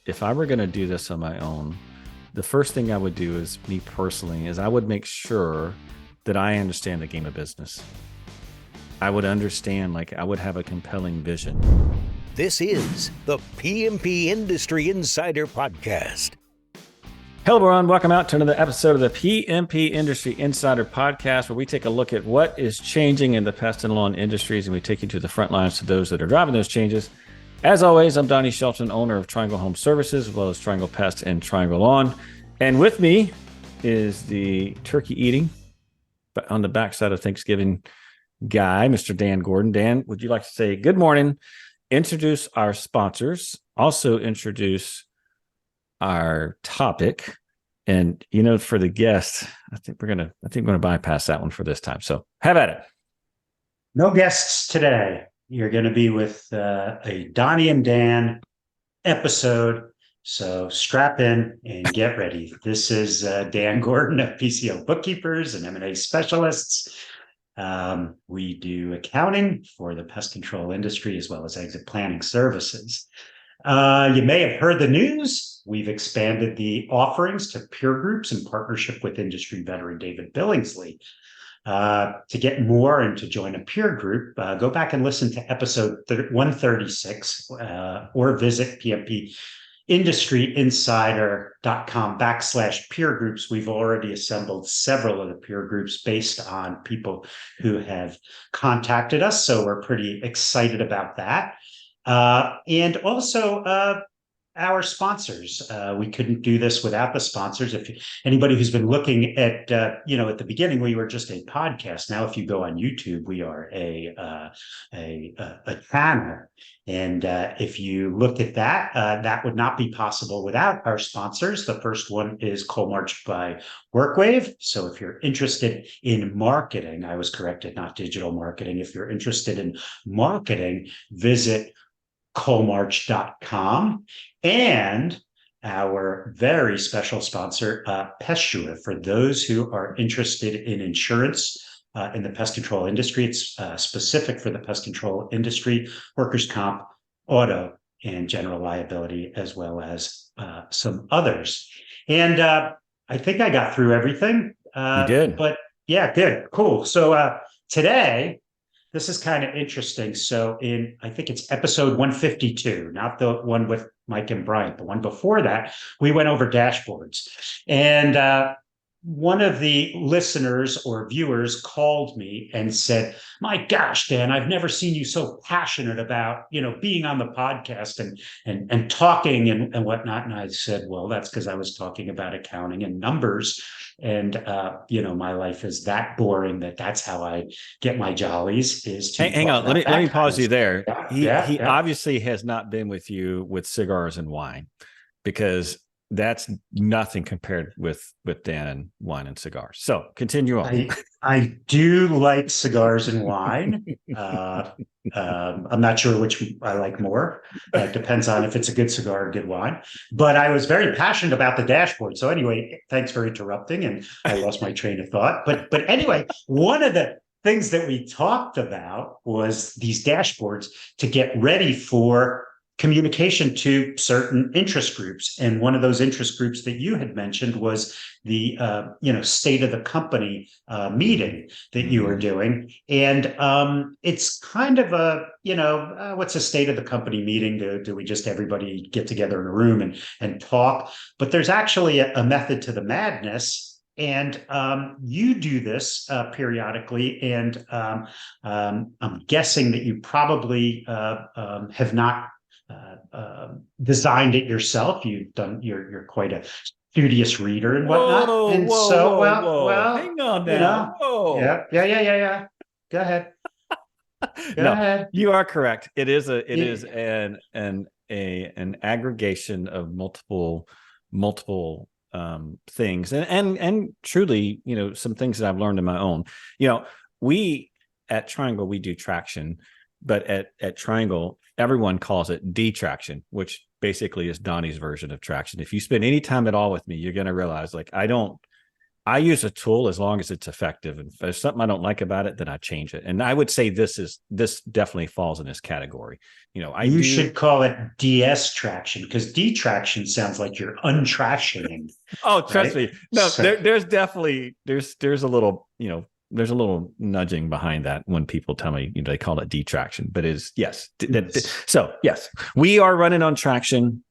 if I were going to do this on my own, the first thing I would do is me personally is I would make sure that I understand the game of business. I would understand, like I would have a compelling vision. This is the PMP Industry Insider Podcast. Hello, everyone. Welcome out to another episode of the PMP Industry Insider Podcast, where we take a look at what is changing in the pest and lawn industries, and we take you to the front lines to those that are driving those changes. As always, I'm Donnie Shelton, owner of Triangle Home Services, as well as Triangle Pest and Triangle Lawn. And with me is the turkey eating, but on the backside of Thanksgiving guy, Mr. Dan Gordon. Dan, would you like to say good morning, introduce our sponsors, also introduce our topic, and for the guest, I think we're gonna bypass that one for this time. So have at it. No guests today. You're going to be with a Donnie and Dan episode, so strap in and get ready. This is Dan Gordon of PCO Bookkeepers and M&A Specialists. We do accounting for the pest control industry as well as exit planning services. You may have heard the news. We've expanded the offerings to peer groups in partnership with industry veteran David Billingsley. To get more and to join a peer group, go back and listen to episode 136 or visit pmpindustryinsider.com/peer groups. We've already assembled several of the peer groups based on people who have contacted us. So we're pretty excited about that. And also our sponsors. We couldn't do this without the sponsors. If anybody who's been looking at, at the beginning, we were just a podcast. Now, if you go on YouTube, we are a channel. And if you looked at that, that would not be possible without our sponsors. The first one is Coal March by WorkWave. So if you're interested in marketing, I was corrected, not digital marketing. If you're interested in marketing, visit coalmarch.com, and our very special sponsor, PestSure, for those who are interested in insurance in the pest control industry. It's specific for the pest control industry, workers' comp, auto, and general liability, as well as some others. And I think I got through everything. You did. But yeah, good. Cool. So today, this is kind of interesting. So I think it's episode 152, not the one with Mike and Bryant, the one before that, we went over dashboards. And one of the listeners or viewers called me and said, my gosh, Dan, I've never seen you so passionate about, being on the podcast and talking and whatnot. And I said, well, that's because I was talking about accounting and numbers. And, my life is that boring that's how I get my jollies is to hang on. Let me pause you there. Yeah, he obviously has not been with you with cigars and wine, because that's nothing compared with Dan and wine and cigars. So continue on. I do like cigars and wine. I'm not sure which I like more. It depends on if it's a good cigar or good wine. But I was very passionate about the dashboard. So anyway, thanks for interrupting, and I lost my train of thought. But anyway, one of the things that we talked about was these dashboards to get ready for communication to certain interest groups. And one of those interest groups that you had mentioned was the state of the company meeting that you were doing. And it's kind of a what's a state of the company meeting? Do we just everybody get together in a room and talk? But there's actually a method to the madness. And you do this periodically, and I'm guessing that you probably have not designed it yourself. You're quite a studious reader and whatnot. Whoa, hang on now. Yeah. Go ahead. Go ahead. You are correct. It is an aggregation of multiple things, and truly, some things that I've learned in my own. We at Triangle, we do traction, but at Triangle, everyone calls it detraction, which basically is Donnie's version of traction. If you spend any time at all with me, you're going to realize, like, I don't I use a tool as long as it's effective. And if there's something I don't like about it, then I change it. And I would say this definitely falls in this category. You should call it DS traction, because detraction sounds like you're untractioning. Oh, trust right? me. No, So, there's definitely there's a little, there's a little nudging behind that when people tell me, they call it detraction, but is yes. So yes, we are running on traction.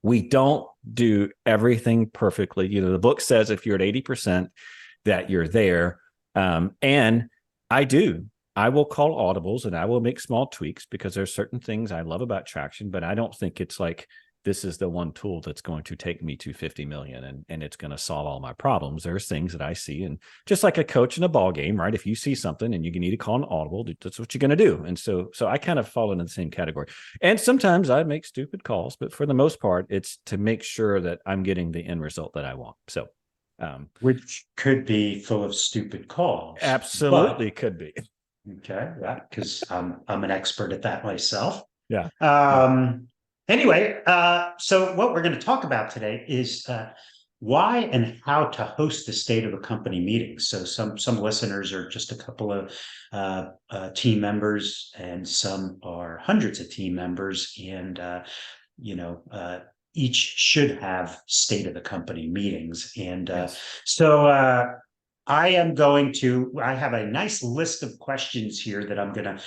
We don't do everything perfectly. The book says if you're at 80%, that you're there. And I will call audibles and I will make small tweaks because there's certain things I love about traction, but I don't think it's like this is the one tool that's going to take me to 50 million and it's going to solve all my problems. There's things that I see, and just like a coach in a ball game, right? If you see something and you need to call an audible, that's what you're going to do. And so I kind of fall into the same category. And sometimes I make stupid calls, but for the most part, it's to make sure that I'm getting the end result that I want. So, which could be full of stupid calls. Absolutely could be. Okay, yeah, because I'm an expert at that myself. Yeah. Anyway, so what we're going to talk about today is why and how to host the state of a company meeting. So some listeners are just a couple of team members, and some are hundreds of team members, and each should have state of the company meetings. And Yes. so I have a nice list of questions here that I'm going to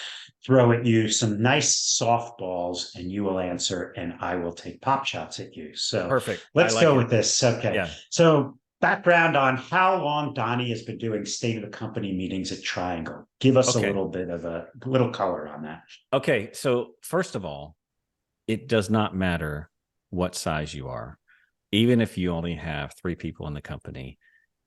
throw at you, some nice softballs, and you will answer, and I will take pop shots at you. So Perfect. let's go with this. Okay. Yeah. So background on how long Donnie has been doing state of the company meetings at Triangle. Give us a little bit of a little color on that. Okay. So first of all, it does not matter what size you are. Even if you only have 3 people in the company,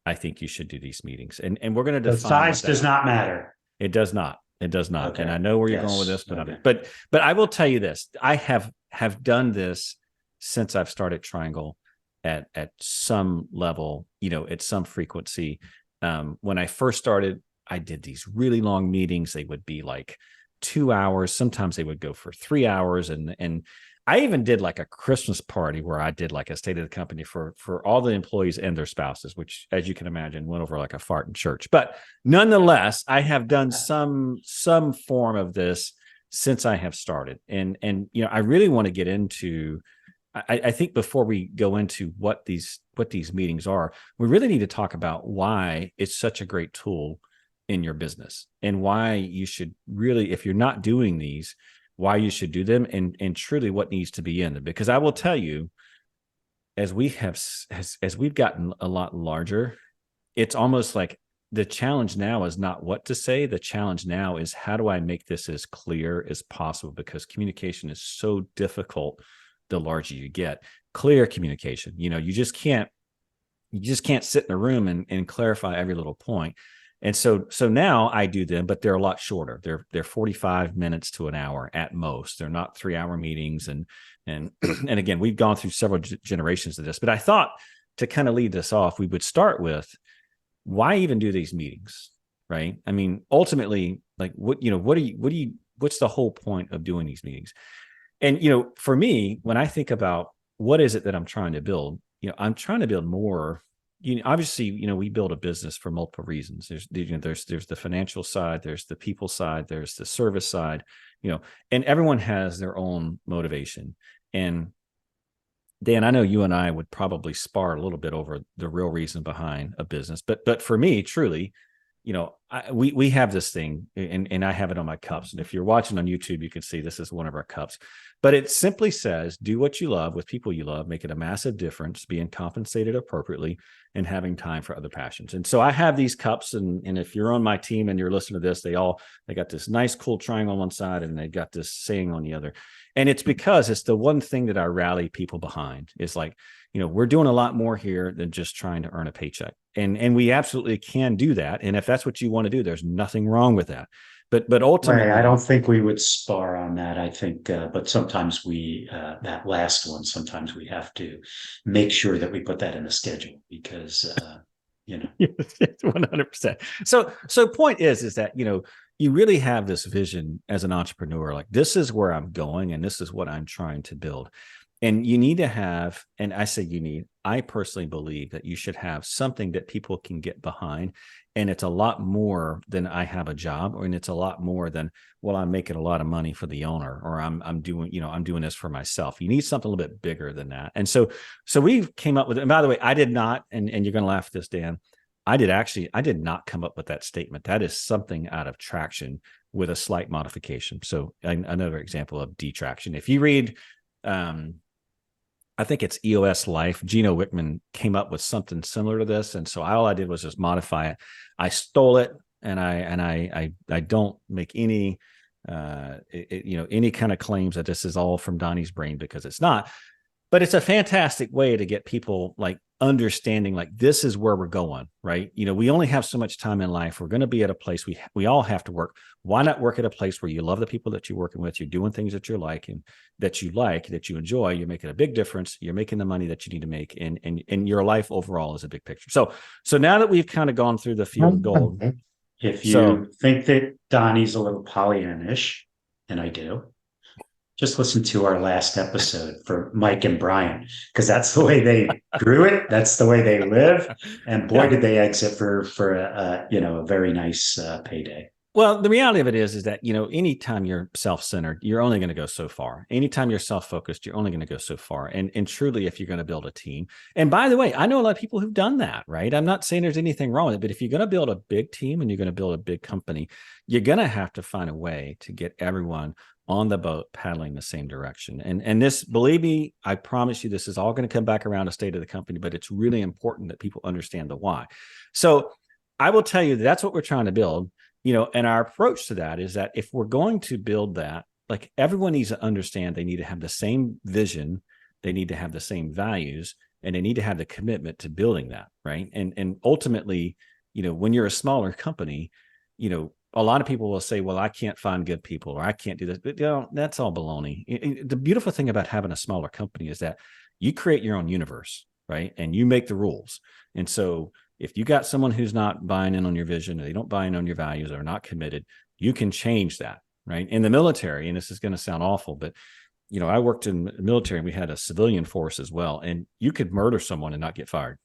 I think you should do these meetings. And we're going to define. The size does not matter. It does not. It does not. Okay. And I know where you're going with this, but but I will tell you this. I have done this since I've started Triangle at some level, at some frequency. When I first started, I did these really long meetings. They would be like 2 hours. Sometimes they would go for 3 hours. And I even did like a Christmas party where I did like a state of the company for all the employees and their spouses, which, as you can imagine, went over like a fart in church. But nonetheless, I have done some form of this since I have started. And I really want to get into, I think before we go into what these meetings are, we really need to talk about why it's such a great tool in your business and why you should really, if you're not doing these, why you should do them, and truly what needs to be in them. Because I will tell you, as we've gotten a lot larger, it's almost like the challenge now is not what to say. The challenge now is how do I make this as clear as possible? Because communication is so difficult the larger you get. Clear communication, you just can't sit in a room and clarify every little point. And so now I do them, but they're a lot shorter. They're 45 minutes to an hour at most. They're not 3-hour meetings. And again, we've gone through several generations of this, but I thought to kind of lead this off, we would start with why even do these meetings, right? I mean, ultimately, like what's the whole point of doing these meetings? And, for me, when I think about what is it that I'm trying to build, I'm trying to build more. Obviously, we build a business for multiple reasons. There's the financial side, there's the people side, there's the service side, and everyone has their own motivation. And Dan, I know you and I would probably spar a little bit over the real reason behind a business, but for me, truly, we have this thing, and I have it on my cups. And if you're watching on YouTube, you can see this is one of our cups. But it simply says, do what you love with people you love, make it a massive difference, being compensated appropriately, and having time for other passions. And so I have these cups, and if you're on my team and you're listening to this, they got this nice, cool triangle on one side, and they got this saying on the other. And it's because it's the one thing that I rally people behind. It's like, we're doing a lot more here than just trying to earn a paycheck. And we absolutely can do that. And if that's what you want to do, there's nothing wrong with that. But ultimately, right, I don't think we would spar on that. I think, but sometimes that last one, sometimes we have to make sure that we put that in the schedule because, 100%. So point is that, you really have this vision as an entrepreneur, like this is where I'm going and this is what I'm trying to build. And you need to have, and I say I personally believe that you should have something that people can get behind. And it's a lot more than I have a job, and it's a lot more than, well, I'm making a lot of money for the owner, or I'm doing this for myself. You need something a little bit bigger than that. And so we came up with it. And by the way, I did not, and you're going to laugh at this, Dan. I did not come up with that statement. That is something out of Traction with a slight modification. So another example of detraction. If you read, I think it's EOS Life, Gino Wickman came up with something similar to this. And so all I did was just modify it. I stole it, and I don't make any, any kind of claims that this is all from Donnie's brain, because it's not. But it's a fantastic way to get people like understanding, like, this is where we're going, right? We only have so much time in life. We're going to be at a place we all have to work. Why not work at a place where you love the people that you're working with? You're doing things that you like, that you enjoy. You're making a big difference. You're making the money that you need to make, and your life overall is a big picture. So now that we've kind of gone through the field of gold, if you think that Donnie's a little Pollyannish, and I do, just listen to our last episode for Mike and Brian, because that's the way they grew it. That's the way they live. And boy, did they exit for a very nice payday. Well, the reality of it is that, anytime you're self-centered, you're only going to go so far. Anytime you're self-focused, you're only going to go so far. And truly, if you're going to build a team, and by the way, I know a lot of people who've done that, right? I'm not saying there's anything wrong with it, but if you're going to build a big team and you're going to build a big company, you're going to have to find a way to get everyone on the boat paddling the same direction. And this, believe me, I promise you, this is all going to come back around to state of the company, but it's really important that people understand the why. So I will tell you, that's what we're trying to build, and our approach to that is that if we're going to build that, like, everyone needs to understand they need to have the same vision, they need to have the same values, and they need to have the commitment to building that, right? And ultimately, when you're a smaller company, a lot of people will say, well, I can't find good people, or I can't do this. But that's all baloney. The beautiful thing about having a smaller company is that you create your own universe, right? And you make the rules. And so if you got someone who's not buying in on your vision, or they don't buy in on your values, or not committed, you can change that, right? In the military, and this is going to sound awful, but I worked in the military, and we had a civilian force as well. And you could murder someone and not get fired.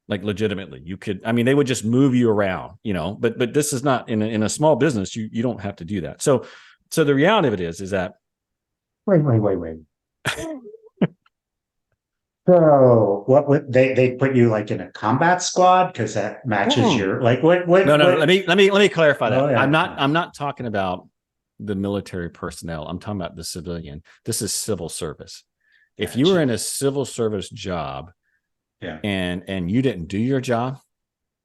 Like, legitimately, you could, they would just move you around, but this is not in a small business. You don't have to do that. So the reality of it is that. Wait. So what would they put you like in a combat squad? Cause that matches your, like, what? No. Let me clarify that. Oh, yeah. I'm not talking about the military personnel. I'm talking about the civilian. This is civil service. If you were in a civil service job, yeah, and you didn't do your job,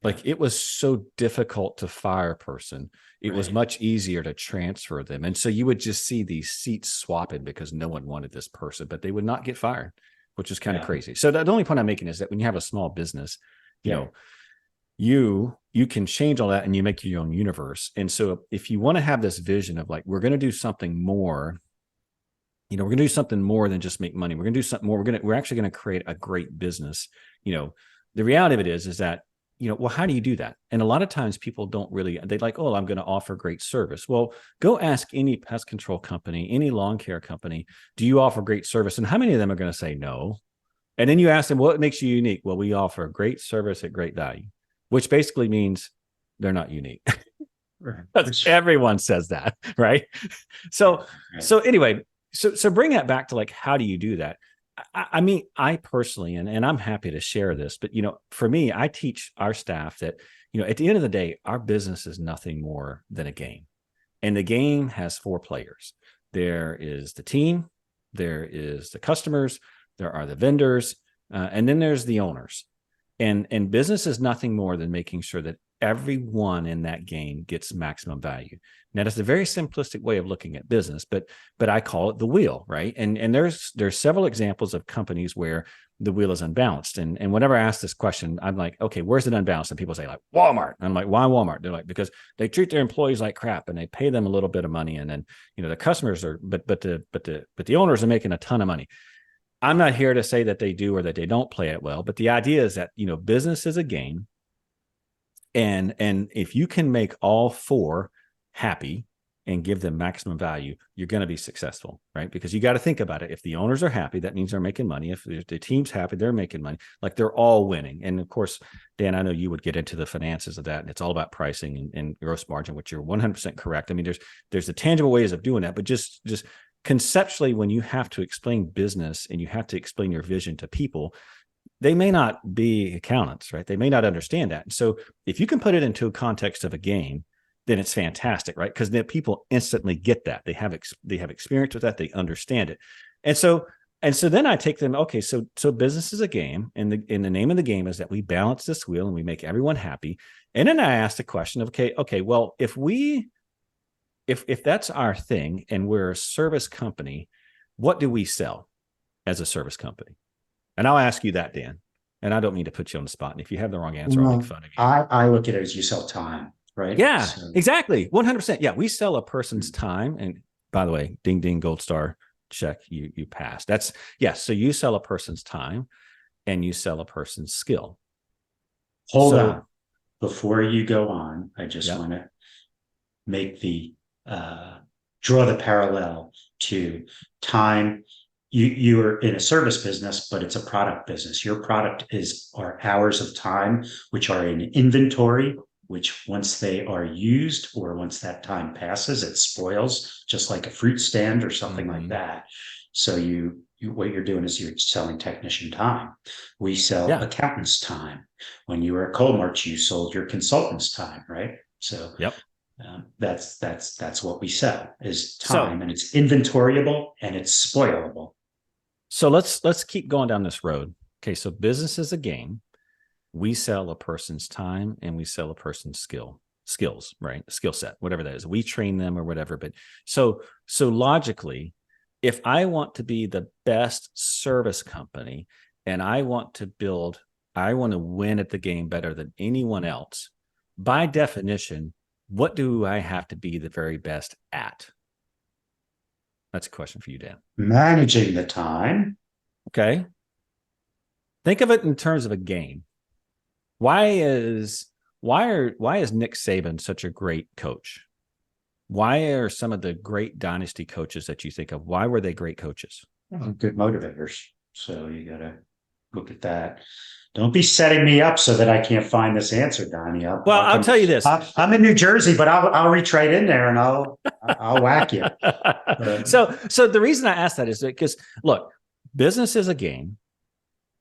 like, it was so difficult to fire a person. It was much easier to transfer them. And so you would just see these seats swapping because no one wanted this person, but they would not get fired, which is kind of crazy. So the only point I'm making is that when you have a small business, you can change all that, and you make your own universe. And so if you want to have this vision of, like, we're going to do something more, we're going to do something more than just make money. We're going to do something more. We're actually going to create a great business. The reality of it is that, well, how do you do that? And a lot of times people don't really, they like, oh, I'm going to offer great service. Well, go ask any pest control company, any lawn care company, do you offer great service? And how many of them are going to say no? And then you ask them, what makes you unique? Well, we offer great service at great value, which basically means they're not unique. Everyone says that, right? So anyway, So bring that back to, like, how do you do that? I personally, and I'm happy to share this, but, for me, I teach our staff that, at the end of the day, our business is nothing more than a game. And the game has 4 players. There is the team, there is the customers, there are the vendors, and then there's the owners. And business is nothing more than making sure that everyone in that game gets maximum value. Now, that's a very simplistic way of looking at business, but I call it the wheel, right? And there's several examples of companies where the wheel is unbalanced. And whenever I ask this question, I'm like, okay, where's it unbalanced? And people say, like, Walmart. And I'm like, why Walmart? They're like, because they treat their employees like crap, and they pay them a little bit of money, and then the customers are, but the owners are making a ton of money. I'm not here to say that they do or that they don't play it well, but the idea is that business is a game. And if you can make all 4 happy, and give them maximum value, you're going to be successful, right? Because you got to think about it. If the owners are happy, that means they're making money. If the team's happy, they're making money. Like they're all winning. And of course, Dan, I know you would get into the finances of that, and it's all about pricing and gross margin, which you're 100% correct. I mean, there's the tangible ways of doing that, but just conceptually, when you have to explain business and you have to explain your vision to people, they may not be accountants, right? They may not understand that. And so if you can put it into a context of a game, then it's fantastic, right? Because then people instantly get that. They have experience with that. They understand it. And so then I take them, okay, so business is a game, and the name of the game is that we balance this wheel and we make everyone happy. And then I ask the question of, okay, well, if that's our thing and we're a service company, what do we sell as a service company? And I'll ask you that, Dan. And I don't mean to put you on the spot. And if you have the wrong answer, I'll make fun of you. I look at it as you sell time. Right. Yeah, exactly. 100%. Yeah. We sell a person's time. And by the way, ding, ding, gold star, check, you passed. That's yes. So you sell a person's time and you sell a person's skill. Hold on. Before you go on, I just want to make draw the parallel to time. You are in a service business, but it's a product business. Your product are hours of time, which are in inventory, which once they are used or once that time passes, it spoils, just like a fruit stand or something like that. So what you're doing is you're selling technician time. We sell accountants time. When you were at Colmarch, you sold your consultants time, right? So that's what we sell is time, and it's inventoriable and it's spoilable. So let's keep going down this road. Okay, so business is a game. We sell a person's time and we sell a person's skills, right? Skill set, whatever that is. We train them or whatever. But so logically, if I want to be the best service company and I want to win at the game better than anyone else, by definition, what do I have to be the very best at? That's a question for you, Dan. Managing the time. Okay. Think of it in terms of a game. Why is Nick Saban such a great coach? Why are some of the great dynasty coaches that you think of, why were they great coaches? Good motivators. So you got to look at that. Don't be setting me up so that I can't find this answer, Donnie. I'll tell you this. I'm in New Jersey, but I'll reach right in there and I'll whack you. So the reason I asked that is because look, business is a game.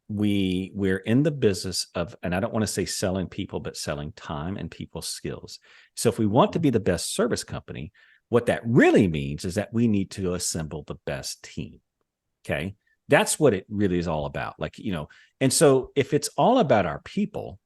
We're in the business of, and I don't want to say selling people, but selling time and people's skills. So if we want to be the best service company, what that really means is that we need to assemble the best team. Okay. That's what it really is all about. And so if it's all about our people,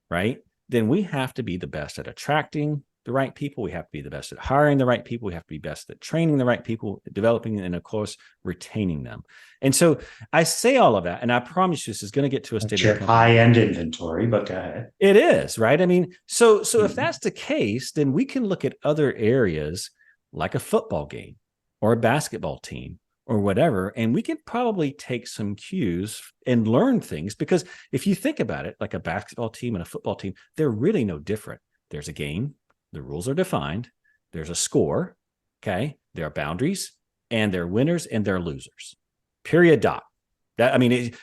right, then we have to be the best at attracting the right people. We have to be the best at hiring the right people. We have to be best at training the right people, developing, and of course, retaining them. And so I say all of that, and I promise you this is going to get to a state of high-end inventory, but go ahead. It is, right? I mean, so if that's the case, then we can look at other areas like a football game or a basketball team or whatever, and we can probably take some cues and learn things, because if you think about it, like a basketball team and a football team, they're really no different. There's a game. The rules are defined. There's a score. Okay. There are boundaries, and there are winners and there are losers. Period. Dot.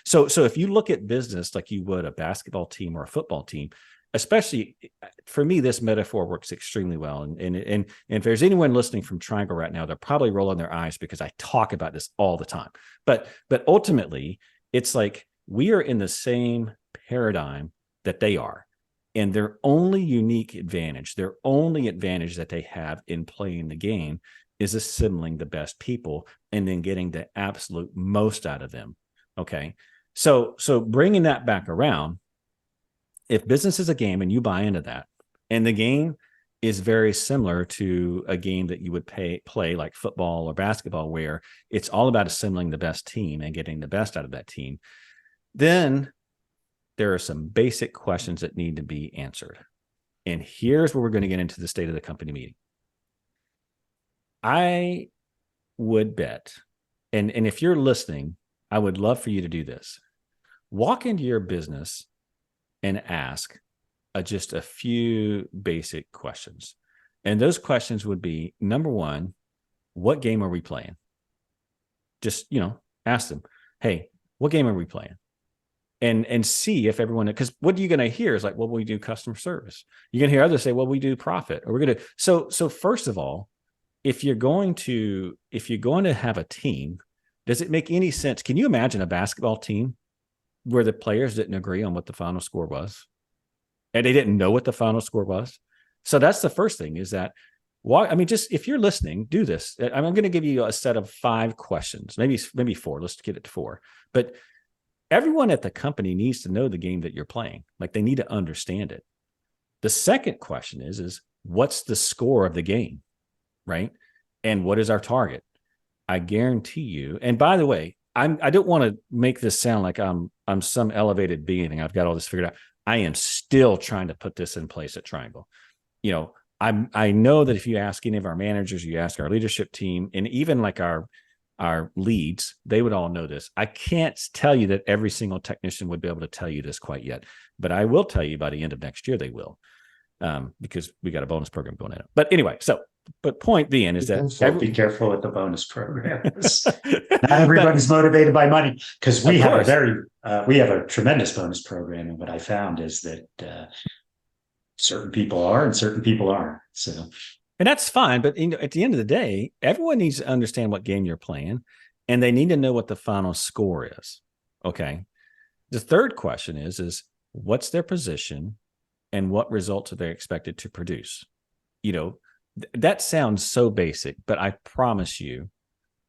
So if you look at business like you would a basketball team or a football team, especially for me, this metaphor works extremely well. And if there's anyone listening from Triangle right now, they're probably rolling their eyes because I talk about this all the time. But ultimately, it's like we are in the same paradigm that they are. And their only unique advantage, their only advantage that they have in playing the game is assembling the best people and then getting the absolute most out of them. Okay. So bringing that back around, if business is a game and you buy into that, and the game is very similar to a game that you would play like football or basketball, where it's all about assembling the best team and getting the best out of that team, then there are some basic questions that need to be answered. And here's where we're going to get into the state of the company meeting. I would bet, and if you're listening, I would love for you to do this. Walk into your business and ask just a few basic questions. And those questions would be, number one, what game are we playing? Just, ask them, hey, what game are we playing? And see if everyone, because what are you going to hear is like, well, we do customer service. You're going to hear others say, well, we do profit, or we're going to. So first of all, if you're going to have a team, does it make any sense? Can you imagine a basketball team where the players didn't agree on what the final score was, and they didn't know what the final score was? So that's the first thing, is that why? I mean, just if you're listening, do this. I'm going to give you a set of 5 questions, maybe 4. Let's get it to 4. But everyone at the company needs to know the game that you're playing. Like, they need to understand it. The second question is what's the score of the game, right? And what is our target? I guarantee you. And by the way, I don't want to make this sound like I'm some elevated being and I've got all this figured out. I am still trying to put this in place at Triangle. I know that if you ask any of our managers, you ask our leadership team, and even like our leads, they would all know this. I can't tell you that every single technician would be able to tell you this quite yet, but I will tell you by the end of next year they will, because we got a bonus program going in. But anyway, but point being is that be careful with the bonus programs. Not everybody's motivated by money, because we have a tremendous bonus program, and what I found is that certain people are and certain people aren't. So. And that's fine. But at the end of the day, everyone needs to understand what game you're playing, and they need to know what the final score is. Okay. The third question is what's their position and what results are they expected to produce? That sounds so basic, but I promise you,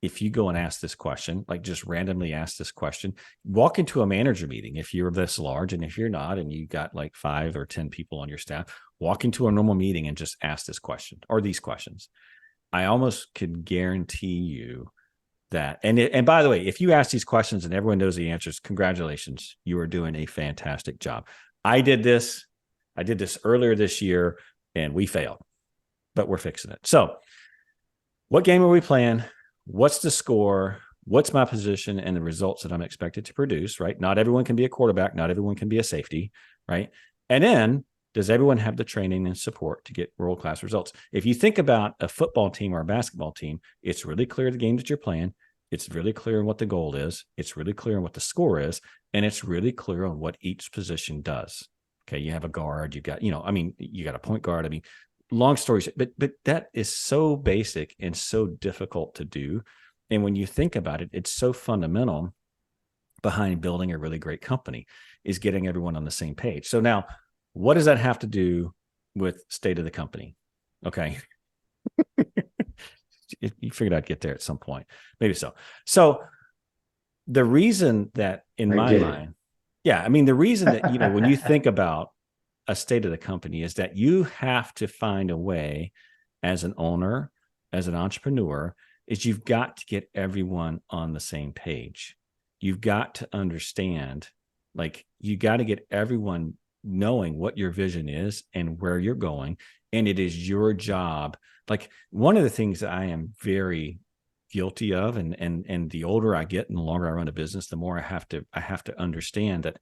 if you go and ask this question, like just randomly ask this question, walk into a manager meeting, if you're this large, and if you're not, and you got like 5 or 10 people on your staff, walk into a normal meeting and just ask this question or these questions. I almost could guarantee you that. And by the way, if you ask these questions and everyone knows the answers, congratulations, you are doing a fantastic job. I did this earlier this year and we failed, but we're fixing it. So what game are we playing? What's the score? What's my position and the results that I'm expected to produce, right? Not everyone can be a quarterback. Not everyone can be a safety, right? And then, does everyone have the training and support to get world-class results? If you think about a football team or a basketball team, it's really clear the game that you're playing. It's really clear on what the goal is. It's really clear on what the score is. And it's really clear on what each position does. Okay, you have a guard. You've got, you got a point guard. I mean, long stories, but that is so basic and so difficult to do. And when you think about it, it's so fundamental behind building a really great company, is getting everyone on the same page. So now, what does that have to do with state of the company? Okay. You figured I'd get there at some point. Maybe so. So the reason that in my mind, the reason that, when you think about a state of the company, is that you have to find a way as an owner, as an entrepreneur, is you've got to get everyone on the same page. You've got to understand, like, you got to get everyone knowing what your vision is and where you're going. And it is your job. Like, one of the things that I am very guilty of, and the older I get and the longer I run a business, the more I have to understand that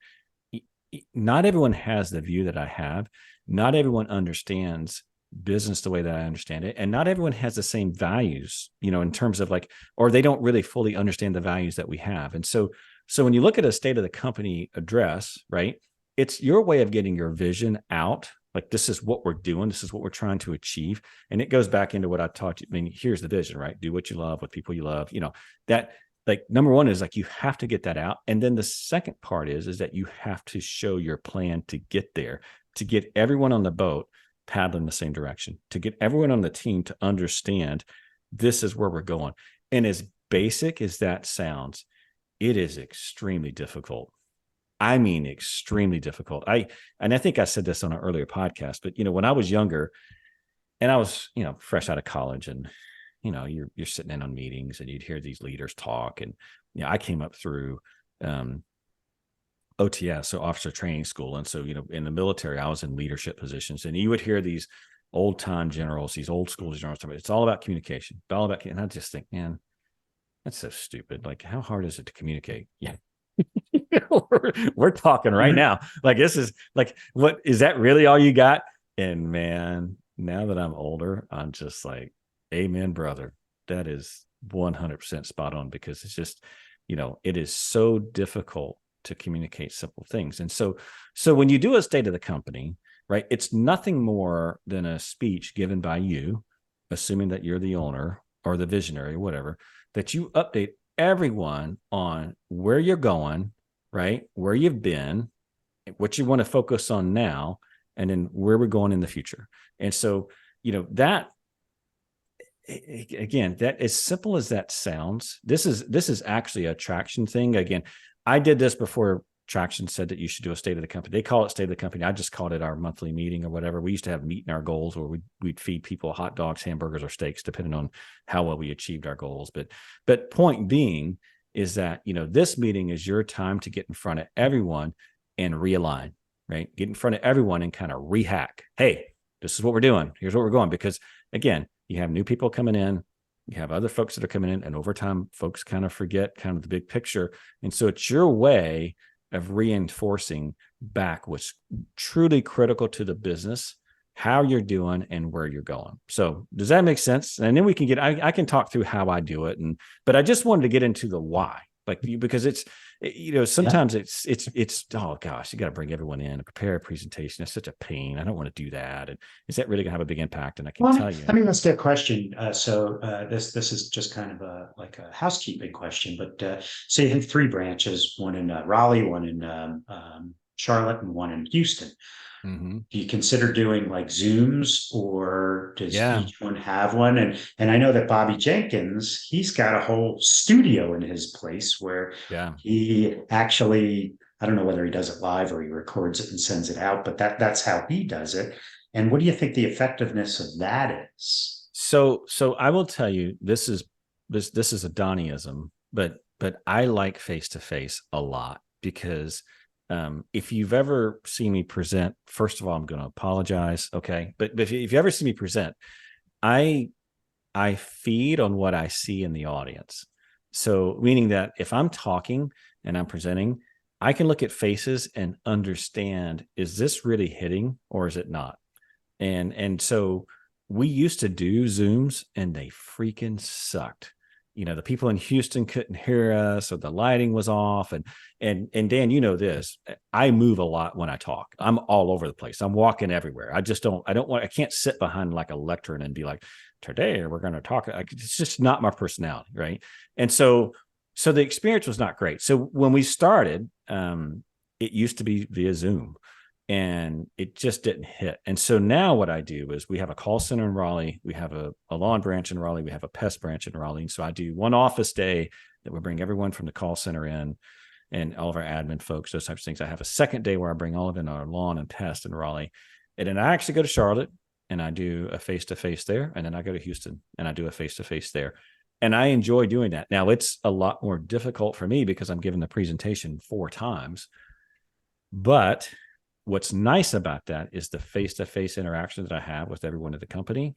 not everyone has the view that I have. Not everyone understands business the way that I understand it. And not everyone has the same values, in terms of or they don't really fully understand the values that we have. And so when you look at a state of the company address, right, it's your way of getting your vision out. Like, this is what we're doing. This is what we're trying to achieve. And it goes back into what I taught you. I mean, here's the vision, right? Do what you love with people you love, that. Like, number one is you have to get that out. And then the second part is that you have to show your plan to get there, to get everyone on the boat paddling the same direction, to get everyone on the team to understand this is where we're going. And as basic as that sounds, it is extremely difficult. I mean, extremely difficult. I think I said this on an earlier podcast, but when I was younger and I was, fresh out of college, and you're sitting in on meetings and you'd hear these leaders talk. And, I came up through OTS, so Officer Training School. And so, in the military, I was in leadership positions, and you would hear these old time generals, these old school generals, it's all about communication. It's all about, and I just think, man, that's so stupid. Like, how hard is it to communicate? Yeah. we're talking right now. Like, this is what is that really all you got? And man, now that I'm older, I'm just like, amen, brother. That is 100% spot on, because it's just, it is so difficult to communicate simple things. And so when you do a state of the company, right, it's nothing more than a speech given by you, assuming that you're the owner or the visionary or whatever, that you update everyone on where you're going, right, where you've been, what you want to focus on now, and then where we're going in the future. And so, that, again, that, as simple as that sounds, this is actually a Traction thing. Again, I did this before Traction said that you should do a state of the company. They call it state of the company. I just called it our monthly meeting or whatever. We used to have meeting our goals, where we'd feed people hot dogs, hamburgers, or steaks, depending on how well we achieved our goals. But point being is that, this meeting is your time to get in front of everyone and realign, right? Get in front of everyone and kind of rehack. Hey, this is what we're doing. Here's what we're going. Because again, you have new people coming in, you have other folks that are coming in, and over time, folks kind of forget kind of the big picture. And so it's your way of reinforcing back what's truly critical to the business, how you're doing, and where you're going. So does that make sense? And then we can I can talk through how I do it. But I just wanted to get into the why, because it's, sometimes it's, oh gosh, you got to bring everyone in and prepare a presentation. It's such a pain. I don't want to do that. And is that really going to have a big impact? And I can tell you. I mean, that's a good question. So this is just kind of a housekeeping question. But so you have 3 branches: one in Raleigh, one in Charlotte, and one in Houston. Mm-hmm. Do you consider doing like Zooms, or does each one have one? And I know that Bobby Jenkins, he's got a whole studio in his place where he actually, I don't know whether he does it live or he records it and sends it out, but that's how he does it. And what do you think the effectiveness of that is? So I will tell you, this is a Donnieism, but I like face-to-face a lot, because if you've ever seen me present, first of all, I'm going to apologize. Okay. But if you ever see me present, I feed on what I see in the audience. So meaning that if I'm talking and I'm presenting, I can look at faces and understand, is this really hitting or is it not? And so we used to do Zooms and they freaking sucked. The people in Houston couldn't hear us, or the lighting was off. And Dan, this, I move a lot when I talk. I'm all over the place. I'm walking everywhere. I can't sit behind like a lectern and be like, today we're going to talk. It's just not my personality. Right. And so the experience was not great. So when we started, it used to be via Zoom, and it just didn't hit. And so now what I do is, we have a call center in Raleigh. We have a lawn branch in Raleigh. We have a pest branch in Raleigh. And so I do one office day that we bring everyone from the call center in, and all of our admin folks, those types of things. I have a second day where I bring all of in our lawn and pest in Raleigh. And then I actually go to Charlotte and I do a face-to-face there. And then I go to Houston and I do a face-to-face there. And I enjoy doing that. Now, it's a lot more difficult for me because I'm giving the presentation 4 times. But what's nice about that is the face-to-face interaction that I have with everyone at the company,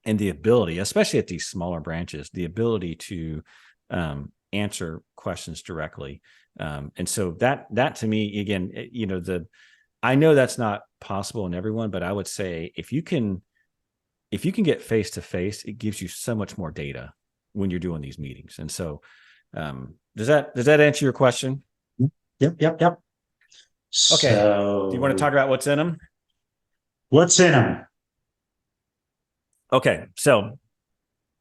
and the ability, especially at these smaller branches, the ability to answer questions directly. And so that to me, again, I know that's not possible in everyone, but I would say if you can get face-to-face, it gives you so much more data when you're doing these meetings. And so does that answer your question? Yep. Okay. So, do you want to talk about what's in them? What's in them? Okay. So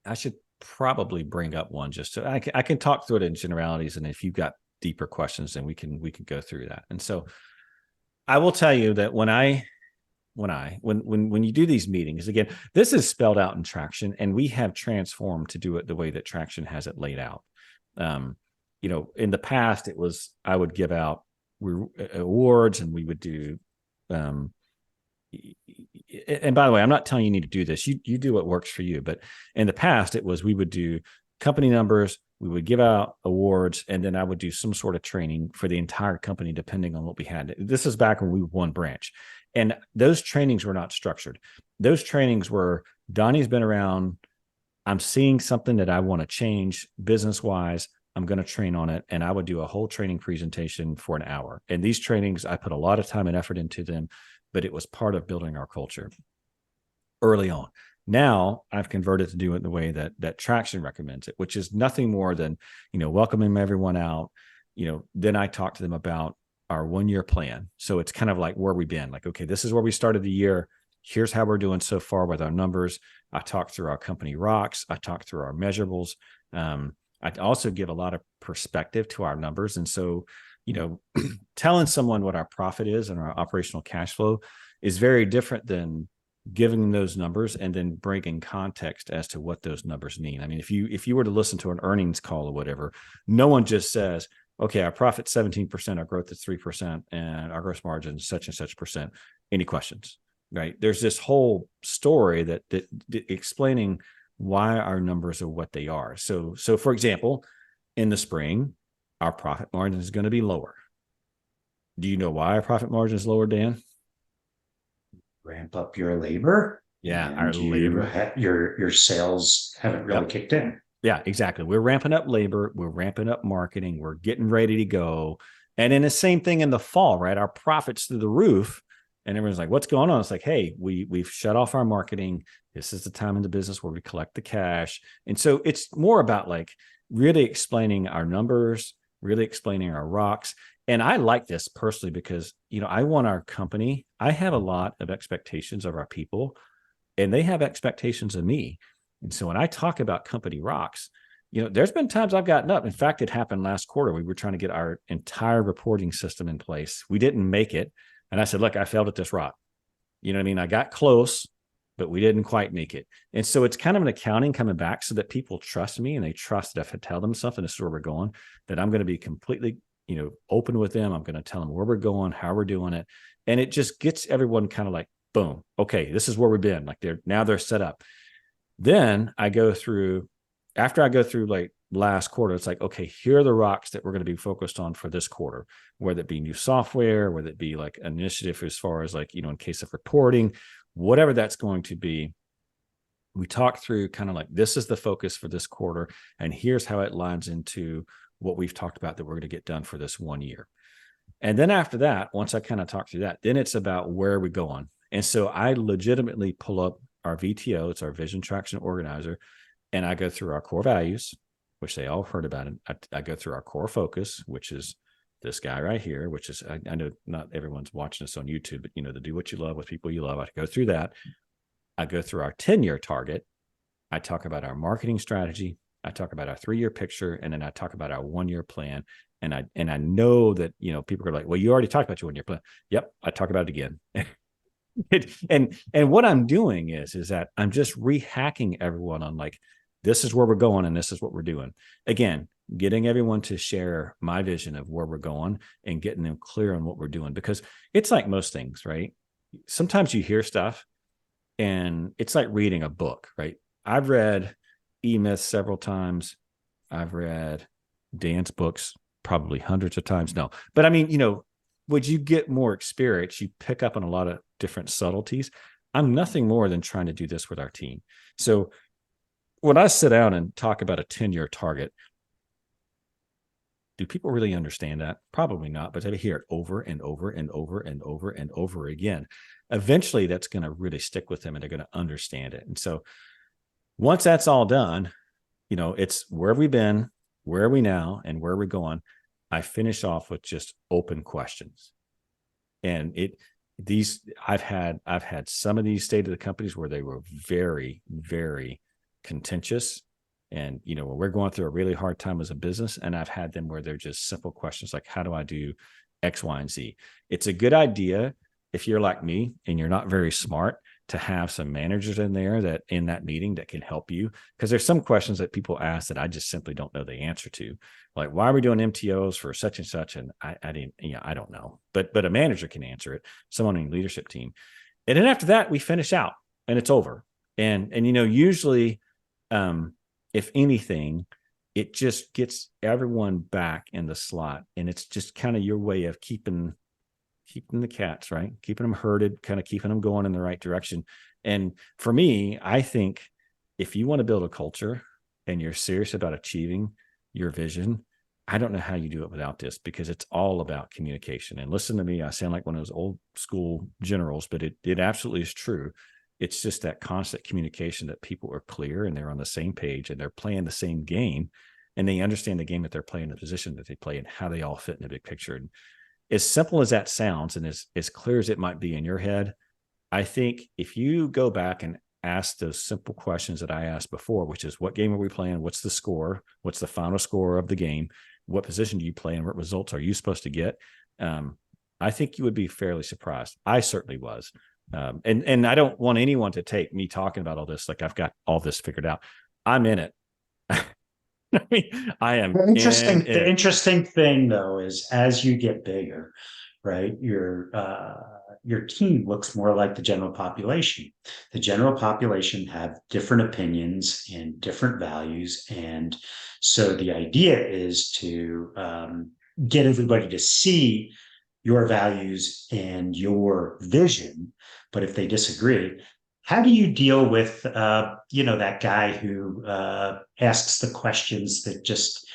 I should probably bring up one just so I can talk through it in generalities. And if you've got deeper questions, then we can go through that. And so I will tell you that when you do these meetings, again, this is spelled out in Traction, and we have transformed to do it the way that Traction has it laid out. In the past, it was, I would give out awards, and we would do, and by the way, I'm not telling you need to do this. You do what works for you. But in the past, it was, we would do company numbers, we would give out awards, and then I would do some sort of training for the entire company, depending on what we had. This is back when we were one branch. And those trainings were not structured. Those trainings were, Donnie's been around. I'm seeing something that I want to change business-wise. I'm going to train on it. And I would do a whole training presentation for an hour. And these trainings, I put a lot of time and effort into them, but it was part of building our culture. early on. Now I've converted to do it the way that Traction recommends it, which is nothing more than, welcoming everyone out. Then I talk to them about our 1-year plan. So it's kind of like where we've been. Like, okay, this is where we started the year. Here's how we're doing so far with our numbers. I talk through our company rocks. I talk through our measurables. I also give a lot of perspective to our numbers. And so, telling someone what our profit is and our operational cash flow is very different than giving those numbers and then bringing context as to what those numbers mean. I mean, if you were to listen to an earnings call or whatever, no one just says, okay, our profit's 17%, our growth is 3%, and our gross margin is such and such percent. Any questions, right? There's this whole story that explaining why our numbers are what they are. So for example, in the spring, our profit margin is going to be lower. Do you know why our profit margin is lower, Dan? Ramp up your labor. Yeah, our labor. Your sales haven't really kicked in. Yeah, exactly. We're ramping up labor. We're ramping up marketing. We're getting ready to go. And then the same thing in the fall, right? Our profits through the roof. And everyone's like, what's going on? It's like, hey, we've shut off our marketing. This is the time in the business where we collect the cash. And so it's more about like really explaining our numbers, really explaining our rocks. And I like this personally because, I want our company. I have a lot of expectations of our people, and they have expectations of me. And so when I talk about company rocks, there's been times I've gotten up. In fact, it happened last quarter. We were trying to get our entire reporting system in place. We didn't make it. And I said, look, I failed at this rock. You know what I mean? I got close, but we didn't quite make it. And so it's kind of an accounting coming back so that people trust me, and they trust that if I tell them something, this is where we're going, that I'm going to be completely, open with them. I'm going to tell them where we're going, how we're doing it. And it just gets everyone kind of like, boom, okay, this is where we've been. Like they're set up. Then after I go through like last quarter, it's like, okay, here are the rocks that we're going to be focused on for this quarter, whether it be new software, whether it be like an initiative as far as like, in case of reporting, whatever that's going to be. We talk through kind of like, this is the focus for this quarter, and here's how it lines into what we've talked about that we're going to get done for this 1 year. And then after that, once I kind of talk through that, then it's about where are we going. And so I legitimately pull up our VTO, it's our Vision Traction Organizer, and I go through our core values, which they all heard about. I go through our core focus, which is this guy right here, which is, I know not everyone's watching this on YouTube, but to do what you love with people you love. I go through that. I go through our 10-year target. I talk about our marketing strategy. I talk about our 3-year picture, and then I talk about our 1-year plan. And I know that, people are like, well, you already talked about your 1-year plan. Yep. I talk about it again. And what I'm doing is that I'm just rehacking everyone on like, this is where we're going and this is what we're doing. Again, getting everyone to share my vision of where we're going and getting them clear on what we're doing, because it's like most things, right? Sometimes you hear stuff and it's like reading a book, right? I've read E-Myth several times. I've read Dan's books probably hundreds of times. No, but I mean, would you get more experience? You pick up on a lot of different subtleties. I'm nothing more than trying to do this with our team. So when I sit down and talk about a 10-year target, do people really understand that? Probably not, but they hear it over and over and over and over and over again. Eventually, that's going to really stick with them, and they're going to understand it. And so once that's all done, it's where have we been, where are we now, and where are we going? I finish off with just open questions. And I've had some of these state of the companies where they were very, very contentious. And, when we're going through a really hard time as a business, and I've had them where they're just simple questions like, how do I do X, Y, and Z? It's a good idea if you're like me and you're not very smart to have some managers in there that in that meeting that can help you. Because there's some questions that people ask that I just simply don't know the answer to. Like, why are we doing MTOs for such and such? And I don't know, but a manager can answer it, someone in the leadership team. And then after that, we finish out and it's over. And usually, if anything, it just gets everyone back in the slot. And it's just kind of your way of keeping the cats, right? Keeping them herded, kind of keeping them going in the right direction. And for me, I think if you want to build a culture and you're serious about achieving your vision, I don't know how you do it without this, because it's all about communication. And listen to me, I sound like one of those old school generals, but it absolutely is true. It's just that constant communication that people are clear and they're on the same page and they're playing the same game and they understand the game that they're playing, the position that they play, and how they all fit in the big picture. And as simple as that sounds, and as clear as it might be in your head, I think if you go back and ask those simple questions that I asked before, which is what game are we playing? What's the score? What's the final score of the game? What position do you play and what results are you supposed to get? I think you would be fairly surprised. I certainly was. And I don't want anyone to take me talking about all this like I've got all this figured out. I'm in it. I mean, I am. The interesting thing, though, is as you get bigger, right, your team looks more like the general population. The general population have different opinions and different values, and so the idea is to get everybody to see your values and your vision. But if they disagree, how do you deal with, that guy who asks the questions that just,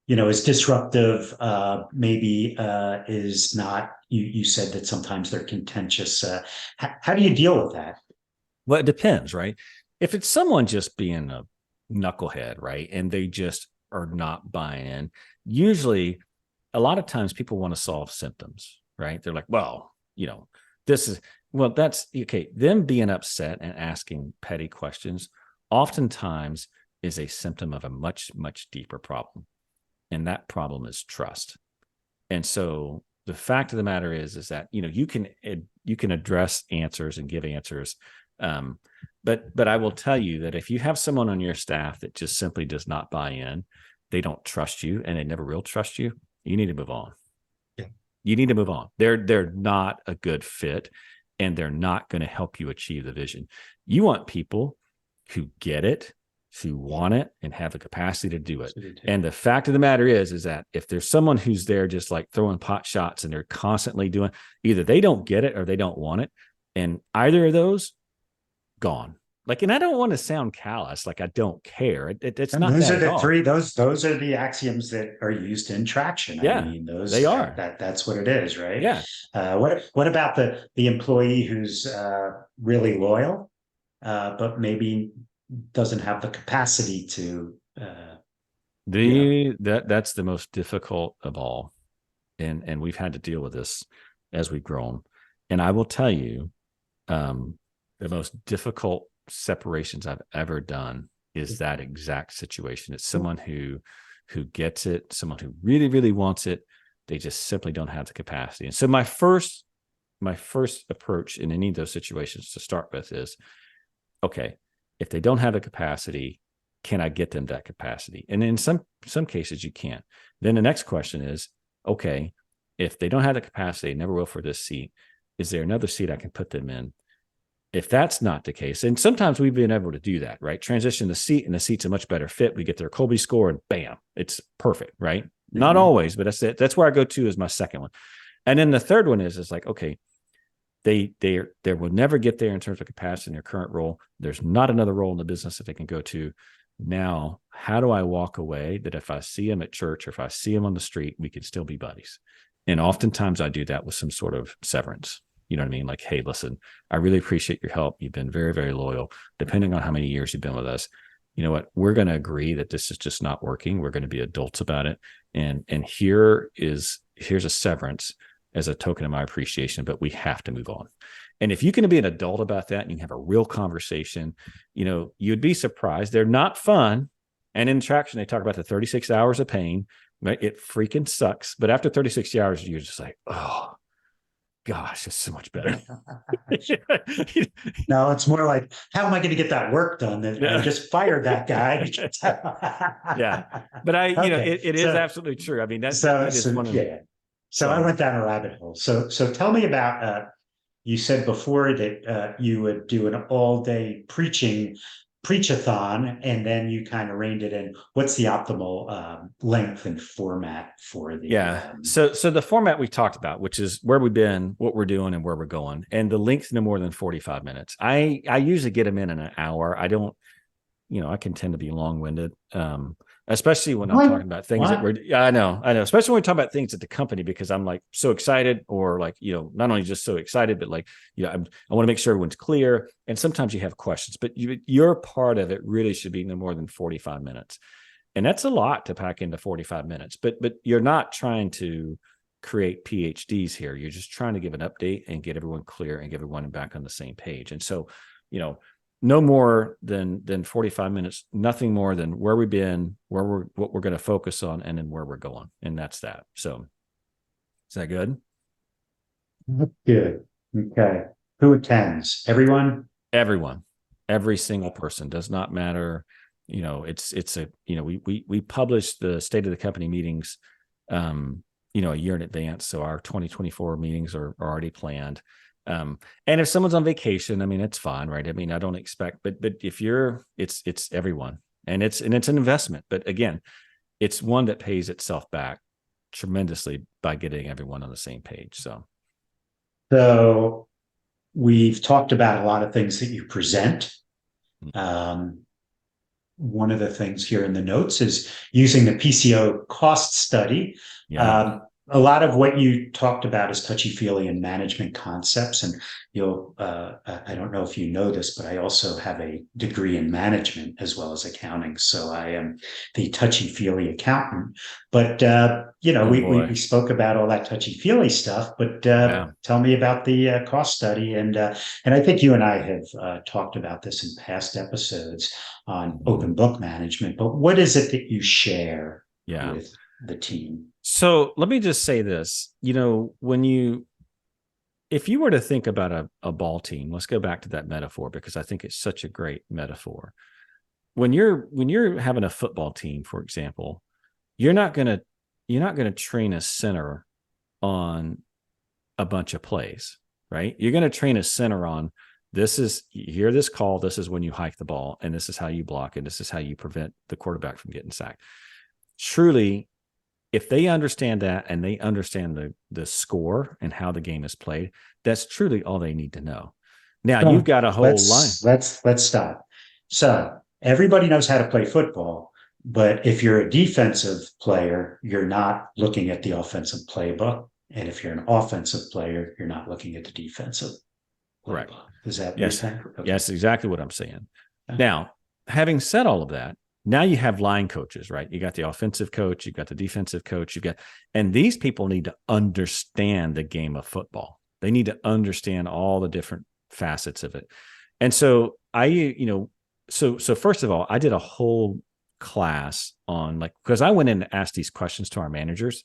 is disruptive, maybe is not, you said that sometimes they're contentious. How do you deal with that? Well, it depends, right? If it's someone just being a knucklehead, right, and they just are not buying in, usually a lot of times people want to solve symptoms, right? They're like, well, that's okay. Them being upset and asking petty questions oftentimes is a symptom of a much, much deeper problem. And that problem is trust. And so the fact of the matter is that, you can address answers and give answers. But I will tell you that if you have someone on your staff that just simply does not buy in, they don't trust you and they never will trust you, you need to move on. Yeah. You need to move on. They're not a good fit. And they're not going to help you achieve the vision. You want people who get it, who want it, and have the capacity to do it. And the fact of the matter is that if there's someone who's there just like throwing pot shots and they're constantly doing, either they don't get it or they don't want it. And either of those, gone. Like, and I don't want to sound callous, like I don't care. It's not. Those are the three. Those are the axioms that are used in traction. Yeah, I mean, they are. That's what it is, right? Yeah. What about the employee who's really loyal, but maybe doesn't have the capacity to? That's the most difficult of all, and we've had to deal with this as we've grown. And I will tell you, the most difficult separations I've ever done is that exact situation. It's someone who gets it, someone who really, really wants it. They just simply don't have the capacity. And so my first approach in any of those situations to start with is, okay, if they don't have the capacity, can I get them that capacity? And in some cases you can't. Then the next question is, okay, if they don't have the capacity, never will for this seat, is there another seat I can put them in? If that's not the case, and sometimes we've been able to do that, right? Transition the seat, and the seat's a much better fit. We get their Colby score, and bam, it's perfect, right? Mm-hmm. Not always, but that's it. That's where I go to as my second one. And then the third one is like, okay, they will never get there in terms of capacity in their current role. There's not another role in the business that they can go to. Now, how do I walk away that if I see them at church or if I see them on the street, we can still be buddies? And oftentimes I do that with some sort of severance. You know what I mean? Like, hey, listen, I really appreciate your help. You've been very, very loyal. Depending on how many years you've been with us, you know what? We're going to agree that this is just not working. We're going to be adults about it. And here's a severance as a token of my appreciation, but we have to move on. And if you can be an adult about that and you have a real conversation, you'd be surprised. They're not fun. And in traction, they talk about the 36 hours of pain. It freaking sucks. But after 36 hours, you're just like, oh, gosh, it's so much better. No, it's more like, how am I going to get that work done? I just fired that guy. Yeah. But it is absolutely true. I mean, that is one of the. So I went down a rabbit hole. So tell me about, you said before that you would do an all-day preach-a-thon, and then you kind of reined it in. What's the optimal length and format for the? Yeah. So the format we talked about, which is where we've been, what we're doing, and where we're going, and the length no more than 45 minutes. I usually get them in an hour. I don't, I can tend to be long-winded. especially when I'm What? talking about things What? I know, especially when we talk about things at the company, because I'm like so excited, or like, not only just so excited, but like, I want to make sure everyone's clear. And sometimes you have questions, but your part of it really should be no more than 45 minutes. And that's a lot to pack into 45 minutes, but you're not trying to create PhDs here. You're just trying to give an update and get everyone clear and get everyone back on the same page. And so, no more than 45 minutes, nothing more than where we've been, what we're going to focus on, and then where we're going. And that's that. So is that good? Good. Okay. Who attends? Everyone? Everyone, every single person, does not matter. We publish the state of the company meetings, a year in advance. So our 2024 meetings are already planned. And if someone's on vacation, I mean, it's fine, right? I mean, I don't expect, but if it's everyone, and it's an investment, but again, it's one that pays itself back tremendously by getting everyone on the same page. So we've talked about a lot of things that you present. One of the things here in the notes is using the PCO cost study. Yeah. A lot of what you talked about is touchy-feely and management concepts. And I don't know if you know this, but I also have a degree in management as well as accounting. So I am the touchy-feely accountant. But, we spoke about all that touchy-feely stuff, but tell me about the cost study. And I think you and I have talked about this in past episodes on open book management. But what is it that you share with the team? So let me just say this, if you were to think about a ball team, let's go back to that metaphor, because I think it's such a great metaphor. When you're having a football team, for example, you're not going to train a center on a bunch of plays, right? You're going to train a center on, you hear this call, this is when you hike the ball, and this is how you block, and this is how you prevent the quarterback from getting sacked. Truly, if they understand that and they understand the score and how the game is played, that's truly all they need to know. Now, you've got a whole line. Let's stop. So everybody knows how to play football, but if you're a defensive player, you're not looking at the offensive playbook. And if you're an offensive player, you're not looking at the defensive playbook. Correct. Is that yes? Okay. Yes, exactly what I'm saying. Okay. Now, having said all of that, now you have line coaches, right? You got the offensive coach, you've got the defensive coach, and these people need to understand the game of football. They need to understand all the different facets of it. And so so first of all, I did a whole class on, because I went in and asked these questions to our managers,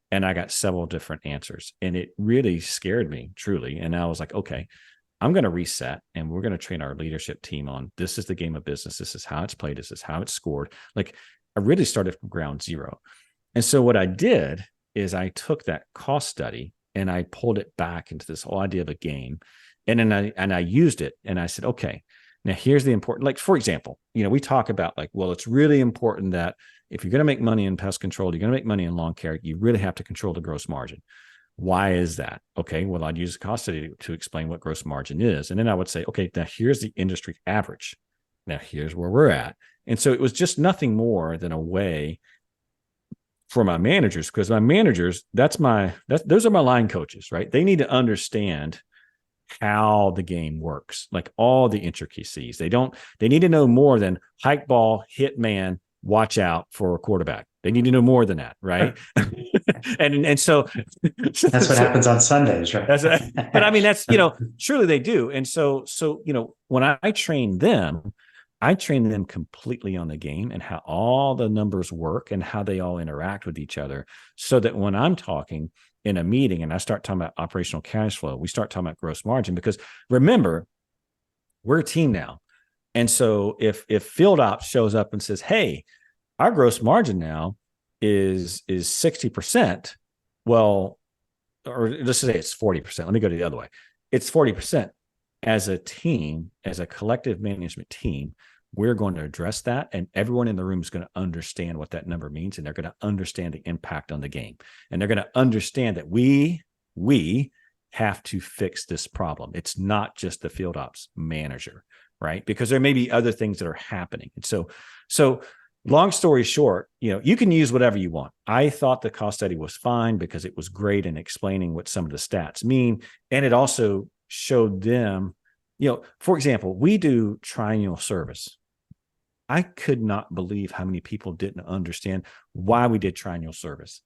and I got several different answers, and it really scared me, truly. And I was like, okay, I'm going to reset, and we're going to train our leadership team on, this is the game of business. This is how it's played. This is how it's scored. I really started from ground zero. And so what I did is I took that cost study and I pulled it back into this whole idea of a game. And then I used it, and I said, okay, now here's the important, for example, we talk about it's really important that if you're going to make money in pest control, you're going to make money in lawn care, you really have to control the gross margin. Why is that? Okay, well, I'd use a cost study to explain what gross margin is. And then I would say, okay, now here's the industry average. Now here's where we're at. And so it was just nothing more than a way for my managers, because my managers, those are my line coaches, right? They need to understand how the game works, all the intricacies. They need to know more than hike ball, hit man, watch out for a quarterback. They need to know more than that, right? and so that's what happens on Sundays, right? But I mean, that's surely they do. And so when I train them completely on the game and how all the numbers work and how they all interact with each other, so that when I'm talking in a meeting and I start talking about operational cash flow, we start talking about gross margin, because remember, we're a team now. And so if field ops shows up and says, hey, our gross margin now is 60%, well, or let's say it's 40%. Let me go to the other way. It's 40%. As a team, as a collective management team, we're going to address that, and everyone in the room is going to understand what that number means, and they're going to understand the impact on the game, and they're going to understand that we have to fix this problem. It's not just the field ops manager, right? Because there may be other things that are happening. And so long story short, you can use whatever you want. I thought the cost study was fine because it was great in explaining what some of the stats mean. And it also showed them, for example, we do triennial service. I could not believe how many people didn't understand why we did triennial service.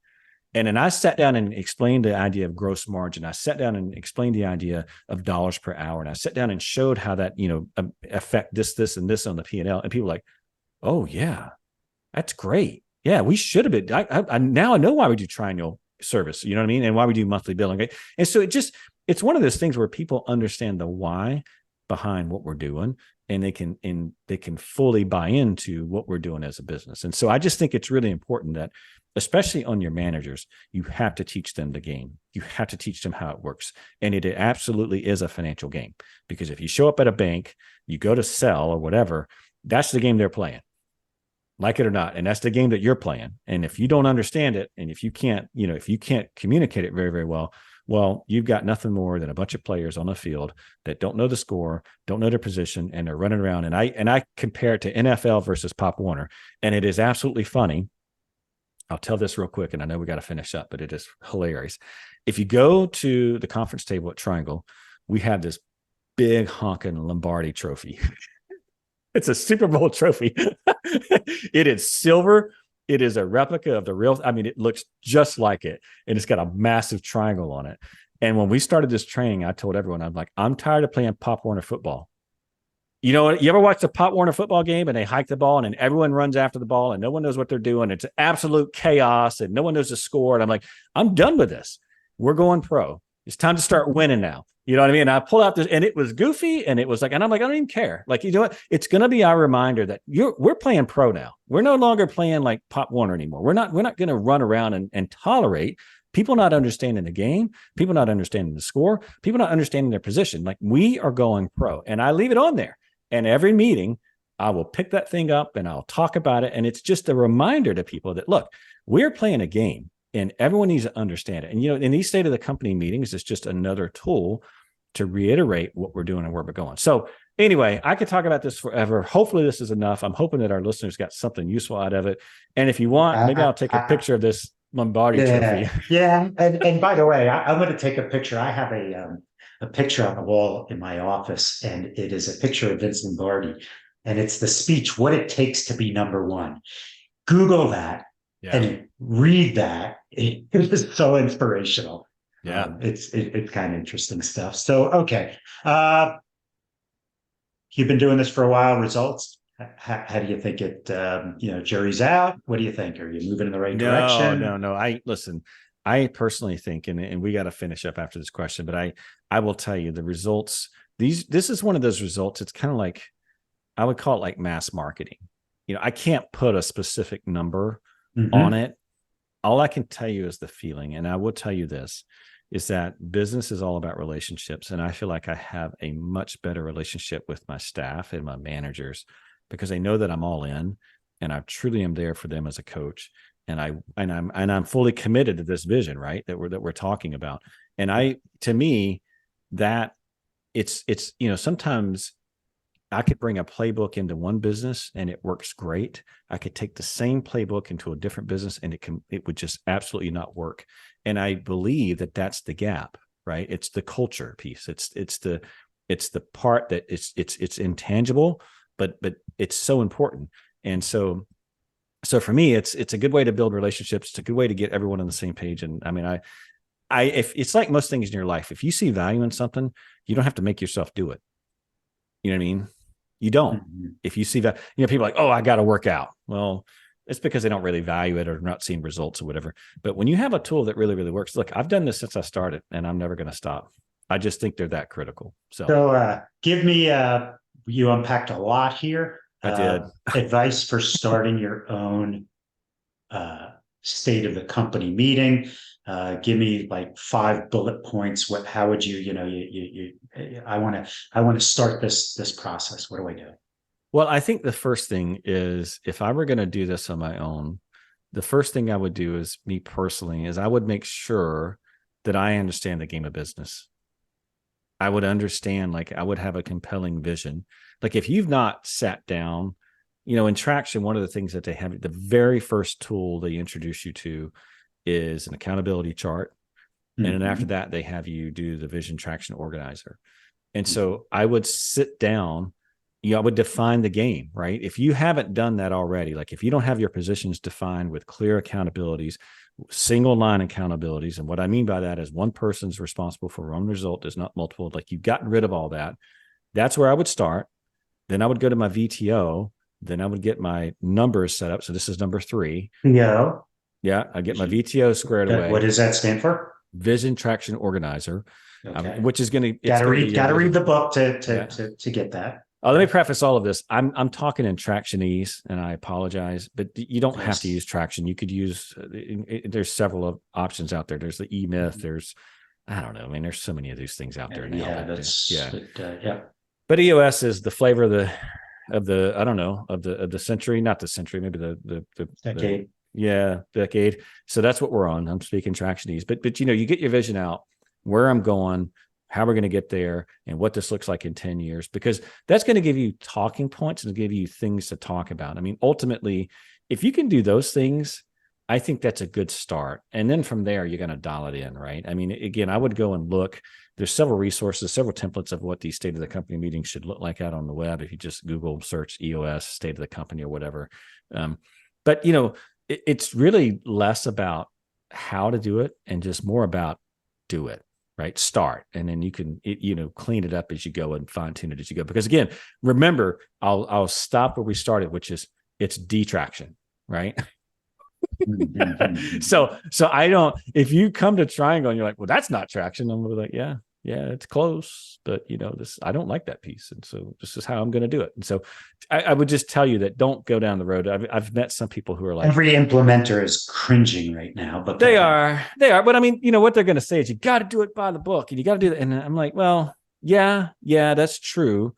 And then I sat down and explained the idea of gross margin. I sat down and explained the idea of dollars per hour. And I sat down and showed how that, affect this, and this on the P&L. And people were like, oh yeah, that's great. Yeah, we should have been. I now I know why we do triennial service, you know what I mean? And why we do monthly billing. Okay? And so it's one of those things where people understand the why behind what we're doing, and they can fully buy into what we're doing as a business. And so I just think it's really important that, especially on your managers, you have to teach them the game. You have to teach them how it works. And it absolutely is a financial game, because if you show up at a bank, you go to sell or whatever, that's the game they're playing, like it or not. And that's the game that you're playing. And if you don't understand it, and if you can't communicate it very, very well, you've got nothing more than a bunch of players on the field that don't know the score, don't know their position, and they're running around. And I compare it to NFL versus Pop Warner. And it is absolutely funny. I'll tell this real quick, and I know we got to finish up, but it is hilarious. If you go to the conference table at Triangle, we have this big honking Lombardi trophy. It's a Super Bowl trophy. It is silver. It is a replica of the real. I mean, it looks just like it, and it's got a massive triangle on it. And when we started this training, I told everyone, I'm like, I'm tired of playing Pop Warner football. You know what? You ever watch the Pop Warner football game and they hike the ball and everyone runs after the ball and no one knows what they're doing? It's absolute chaos and no one knows the score. And I'm like, I'm done with this. We're going pro. It's time to start winning now. You know what I mean? And I pull out this, and it was goofy, and it was like, and I'm like, I don't even care. Like, you know what? It's going to be our reminder that we're playing pro now. We're no longer playing like Pop Warner anymore. We're not going to run around and tolerate people not understanding the game, people not understanding the score, people not understanding their position. Like, we are going pro, and I leave it on there. And every meeting, I will pick that thing up and I'll talk about it. And it's just a reminder to people that, look, we're playing a game and everyone needs to understand it. And, in these state of the company meetings, it's just another tool to reiterate what we're doing and where we're going. So anyway, I could talk about this forever. Hopefully this is enough. I'm hoping that our listeners got something useful out of it. And if you want, maybe I'll take a picture of this Lombardi trophy. Yeah. And by the way, I'm going to take a picture. I have a picture on the wall in my office, and it is a picture of Vince Lombardi, and it's the speech, "What It Takes to Be Number One." Google that and read that. It is so inspirational. Yeah. It's kind of interesting stuff. So, okay. You've been doing this for a while. Results, how do you think it, jury's out? What do you think? Are you moving in the right direction? No. I personally think, and we got to finish up after this question, but I will tell you the results. This is one of those results. It's kind of like, I would call it like mass marketing. I can't put a specific number on it. All I can tell you is the feeling. And I will tell you this, is that business is all about relationships. And I feel like I have a much better relationship with my staff and my managers, because they know that I'm all in and I truly am there for them as a coach. And I'm fully committed to this vision, right? That we're talking about. And to me, that it's, sometimes I could bring a playbook into one business and it works great. I could take the same playbook into a different business and it would just absolutely not work. And I believe that that's the gap, right? It's the culture piece. It's the part that it's intangible, but it's so important. And so for me, it's a good way to build relationships. It's a good way to get everyone on the same page. And I mean, if it's like most things in your life, if you see value in something, you don't have to make yourself do it. You know what I mean? You don't. If you see that, people are like, oh, I got to work out. Well, it's because they don't really value it or not seeing results or whatever. But when you have a tool that really, really works, look, I've done this since I started and I'm never going to stop. I just think they're that critical. So give me, you unpacked a lot here. I did. Advice for starting your own state of the company meeting. Give me like 5 bullet points. How would you, I want to start this process. What do I do? Well, I think the first thing is, if I were going to do this on my own, the first thing I would do is, me personally, is I would make sure that I understand the game of business. I would understand, like, I would have a compelling vision. Like, if you've not sat down in Traction, one of the things that they have, the very first tool they introduce you to is an accountability chart. And then after that, they have you do the vision traction organizer. And so I would sit down, I would define the game, right? If you haven't done that already, like if you don't have your positions defined with clear accountabilities, single line accountabilities. And what I mean by that is one person's responsible for one result is not multiple. Like you've gotten rid of all that. That's where I would start. Then I would go to my VTO. Then I would get my numbers set up. So this is number 3. Yeah. Yeah. I get my VTO squared away. What does that stand for? Vision Traction Organizer, Okay. which is going to gotta read the book to get that. Let me preface all of this. I'm talking in Tractionese, and I apologize, but you don't have to use Traction. You could use. There's several options out there. There's the E-Myth. There's, I don't know. I mean, there's so many of these things out there now. Yeah. But EOS is the flavor of the I don't know of the century, not the century, maybe the decade. Decade. So that's what we're on. I'm speaking Tractionese, but you get your vision out, where I'm going, how we're going to get there, and what this looks like in 10 years, because that's going to give you talking points and give you things to talk about. I mean, ultimately, if you can do those things, I think that's a good start. And then from there, you're going to dial it in, right? I mean, again, I would go and look. There's several resources, several templates of what these state of the company meetings should look like out on the web. If you just Google search EOS, state of the company or whatever. But, it's really less about how to do it and just more about do it, right? Start. And then you can, clean it up as you go and fine tune it as you go. Because again, remember, I'll stop where we started, which is it's detraction, right? So I don't, if you come to Triangle and you're like, well, that's not traction. I'm like, yeah, it's close, but I don't like that piece. And so this is how I'm going to do it. And so I would just tell you that don't go down the road. I've met some people who are like, every implementer is cringing right now, but they are. But I mean, what they're going to say is you got to do it by the book and you got to do that. And I'm like, well, yeah, that's true.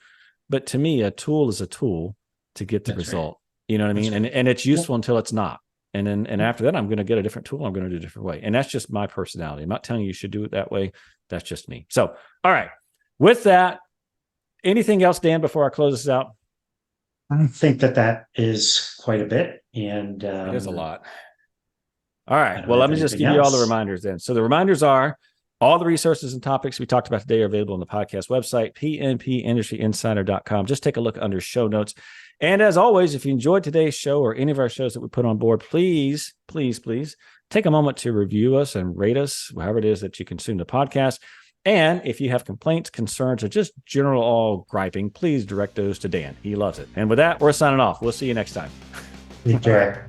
But to me, a tool is a tool to get the result. Right. You know what I mean? Right. And it's useful until it's not. And then, after that, I'm going to get a different tool. I'm going to do it a different way. And that's just my personality. I'm not telling you should do it that way. That's just me. So, all right. With that, anything else, Dan, before I close this out? I think that is quite a bit. And it is a lot. All right. Well, let me just give you all the reminders then. So the reminders are all the resources and topics we talked about today are available on the podcast website, pmpindustryinsider.com. Just take a look under show notes. And as always, if you enjoyed today's show or any of our shows that we put on board, please take a moment to review us and rate us, however it is that you consume the podcast. And if you have complaints, concerns, or just general all griping, please direct those to Dan. He loves it. And with that, we're signing off. We'll see you next time. Take care.